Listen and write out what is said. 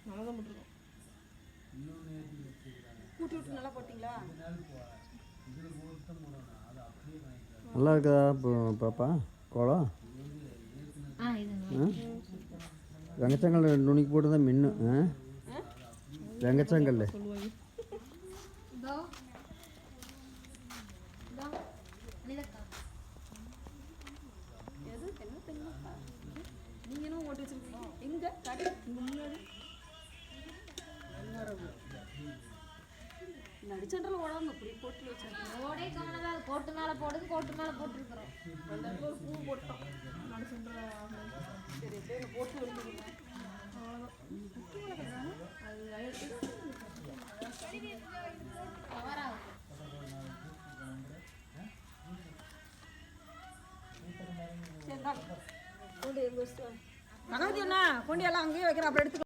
நல்லா தான் போட்டுருக்கோம். கூட்டி விட்டு நல்லா போட்டிங்களா? நல்லா இருக்குதா பாப்பா கோலம்? வெங்கச்சங்கல் நுனிக்கு போட்டு தான் மின்னு. வெங்கச்சங்கல் நீங்க என்ன ஓட்டி வச்சிருக்கீங்க? எங்க கடை முன்னாடி நடிச்சன்றல ஓடாம இப்படி போட்டு வச்சிருக்கோம். ஓடே காணதா கோட்டு மேல போடுது, கோட்டு மேல போட்டுருக்கோம். அந்த இடத்துல ஒரு பூ போட்டோம் நடிச்சன்ற. சரி பேர் போட்டு வந்துருங்க. கொண்டி எல்லாம் அங்கேயே வைக்கிறேன், அப்புறம் எடுத்து